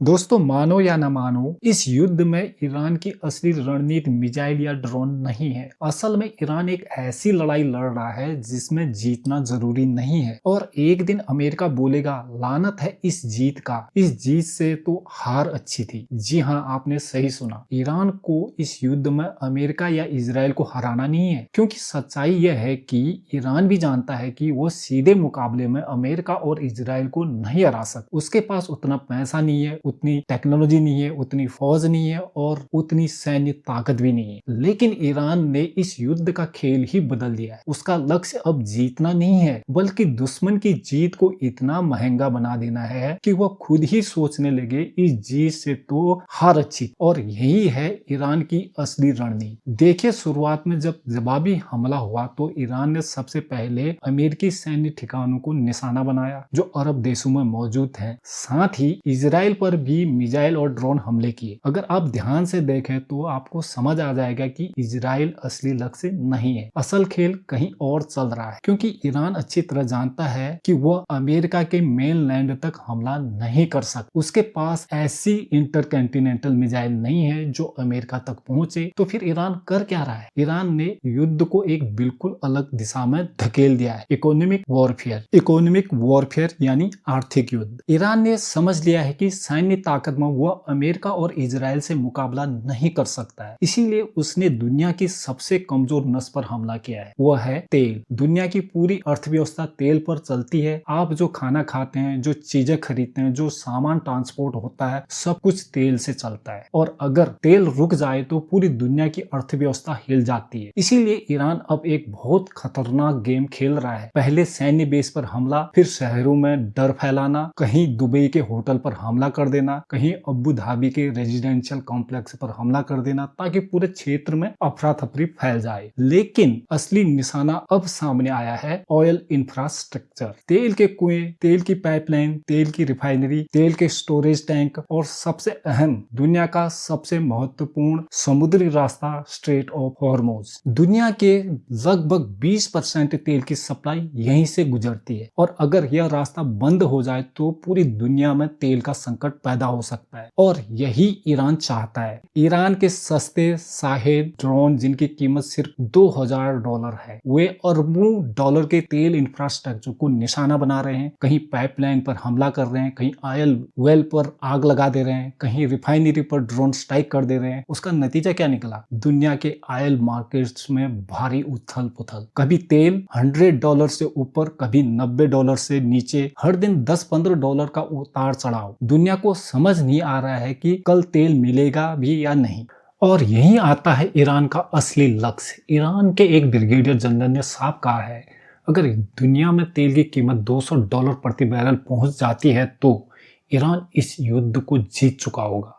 दोस्तों, मानो या ना मानो, इस युद्ध में ईरान की असली रणनीति मिसाइल या ड्रोन नहीं है। असल में ईरान एक ऐसी लड़ाई लड़ रहा है जिसमें जीतना जरूरी नहीं है और एक दिन अमेरिका बोलेगा लानत है इस जीत का, इस जीत से तो हार अच्छी थी। जी हाँ, आपने सही सुना। ईरान को इस युद्ध में अमेरिका या इजराइल को हराना नहीं है, क्योंकि सच्चाई यह है कि ईरान भी जानता है कि वो सीधे मुकाबले में अमेरिका और इजराइल को नहीं हरा सकता। उसके पास उतना पैसा नहीं है, उतनी टेक्नोलॉजी नहीं है, उतनी फौज नहीं है और उतनी सैन्य ताकत भी नहीं है। लेकिन ईरान ने इस युद्ध का खेल ही बदल दिया है। उसका लक्ष्य अब जीतना नहीं है, बल्कि दुश्मन की जीत को इतना महंगा बना देना है कि वह खुद ही सोचने लगे इस जीत से तो हार अच्छी। और यही है ईरान की असली रणनीति। देखिए, शुरुआत में जब जवाबी हमला हुआ तो ईरान ने सबसे पहले अमेरिकी सैन्य ठिकानों को निशाना बनाया जो अरब देशों में मौजूद हैं। साथ ही इजराइल पर भी मिसाइल और ड्रोन हमले किए। अगर आप ध्यान से देखें तो आपको समझ आ जाएगा कि इजराइल असली लक्ष्य नहीं है, असल खेल कहीं और चल रहा है। क्योंकि ईरान अच्छी तरह जानता है कि वह अमेरिका के मेनलैंड तक हमला नहीं कर सकता। उसके पास ऐसी इंटरकॉन्टिनेंटल मिसाइल नहीं है जो अमेरिका तक पहुंचे। तो फिर ईरान कर क्या रहा है? ईरान ने युद्ध को एक बिल्कुल अलग दिशा में धकेल दिया है, इकोनॉमिक वॉरफेयर। इकोनॉमिक वॉरफेयर यानी आर्थिक युद्ध। ईरान ने समझ लिया है कि सैन्य ताकत में वह अमेरिका और इजराइल से मुकाबला नहीं कर सकता है, इसीलिए उसने दुनिया की सबसे कमजोर नस पर हमला किया है, वह है तेल। दुनिया की पूरी अर्थव्यवस्था तेल पर चलती है। आप जो खाना खाते हैं, जो चीजें खरीदते हैं, जो सामान ट्रांसपोर्ट होता है, सब कुछ तेल से चलता है। और अगर तेल रुक जाए तो पूरी दुनिया की अर्थव्यवस्था हिल जाती है। इसीलिए ईरान अब एक बहुत खतरनाक गेम खेल रहा है। पहले सैन्य बेस पर हमला, फिर शहरों में डर फैलाना, कहीं दुबई के होटल पर हमला कर देना, कहीं अबू धाबी के रेजिडेंशियल कॉम्प्लेक्स पर हमला कर देना, ताकि पूरे क्षेत्र में अफरा तफरी फैल जाए। लेकिन असली निशाना अब सामने आया है, ऑयल इंफ्रास्ट्रक्चर। तेल के कुएं, तेल की पाइपलाइन, तेल की रिफाइनरी, तेल के स्टोरेज टैंक और सबसे अहम, दुनिया का सबसे महत्वपूर्ण समुद्री रास्ता स्ट्रेट ऑफ हॉर्मुज। दुनिया के लगभग 20% तेल की सप्लाई यहीं से गुजरती है और अगर यह रास्ता बंद हो जाए तो पूरी दुनिया में तेल का संकट पैदा हो सकता है। और यही ईरान चाहता है। ईरान के सस्ते शाहेद ड्रोन, जिनकी कीमत सिर्फ $2000 है, वे अरबों डॉलर के तेल इंफ्रास्ट्रक्चर को निशाना बना रहे हैं। कहीं पाइपलाइन पर हमला कर रहे हैं, कहीं ऑयल वेल पर आग लगा दे रहे हैं, कहीं रिफाइनरी पर ड्रोन स्ट्राइक कर दे रहे हैं। उसका नतीजा क्या निकला? दुनिया के ऑयल मार्केट्स में भारी उथल पुथल। कभी तेल $100 से ऊपर, कभी $90 से नीचे। हर दिन $10-15 का उतार चढ़ाव। दुनिया को समझ नहीं आ रहा है कि कल तेल मिलेगा भी या नहीं। और यही आता है ईरान का असली लक्ष्य। ईरान के एक ब्रिगेडियर जनरल ने साफ कहा है, अगर दुनिया में तेल की कीमत $200 प्रति बैरल पहुंच जाती है तो ईरान इस युद्ध को जीत चुका होगा।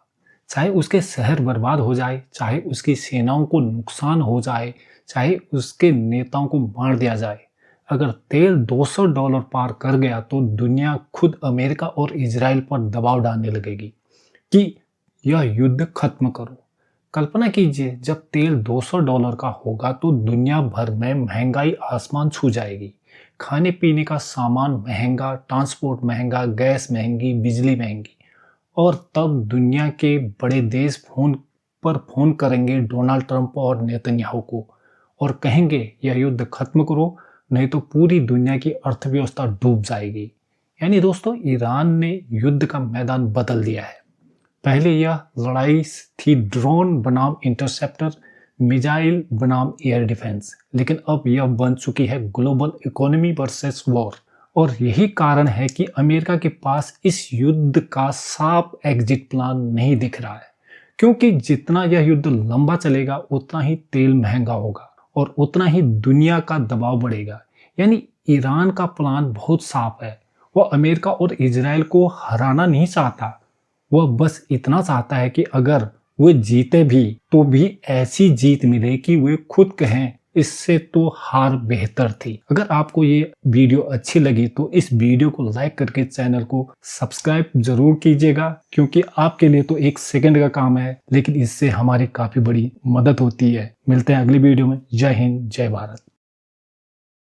चाहे उसके शहर बर्बाद हो जाए, चाहे उसकी सेनाओं को नुकसान हो जाए, चाहे उसके नेताओं को मार दिया जाए, अगर तेल $200 पार कर गया तो दुनिया खुद अमेरिका और इजराइल पर दबाव डालने लगेगी कि यह युद्ध खत्म करो। कल्पना कीजिए, जब तेल $200 का होगा तो दुनिया भर में महंगाई आसमान छू जाएगी। खाने पीने का सामान महंगा, ट्रांसपोर्ट महंगा, गैस महंगी, बिजली महंगी। और तब दुनिया के बड़े देश फोन करेंगे डोनाल्ड ट्रंप और नेतन्याहू को और कहेंगे यह युद्ध खत्म करो, नहीं तो पूरी दुनिया की अर्थव्यवस्था डूब जाएगी। यानी दोस्तों, ईरान ने युद्ध का मैदान बदल दिया है। पहले यह लड़ाई थी ड्रोन बनाम इंटरसेप्टर, मिसाइल बनाम एयर डिफेंस, लेकिन अब यह बन चुकी है ग्लोबल इकोनॉमी वर्सेस वॉर। और यही कारण है कि अमेरिका के पास इस युद्ध का साफ एग्जिट प्लान नहीं दिख रहा है, क्योंकि जितना यह युद्ध लंबा चलेगा उतना ही तेल महंगा होगा और उतना ही दुनिया का दबाव बढ़ेगा। यानी ईरान का प्लान बहुत साफ है। वह अमेरिका और इजराइल को हराना नहीं चाहता, वह बस इतना चाहता है कि अगर वे जीते भी तो भी ऐसी जीत मिले कि वे खुद कहें इससे तो हार बेहतर थी। अगर आपको ये वीडियो अच्छी लगी तो इस वीडियो को लाइक करके चैनल को सब्सक्राइब जरूर कीजिएगा, क्योंकि आपके लिए तो 1 सेकंड का काम है, लेकिन इससे हमारी काफी बड़ी मदद होती है। मिलते हैं अगली वीडियो में। जय हिंद, जय भारत।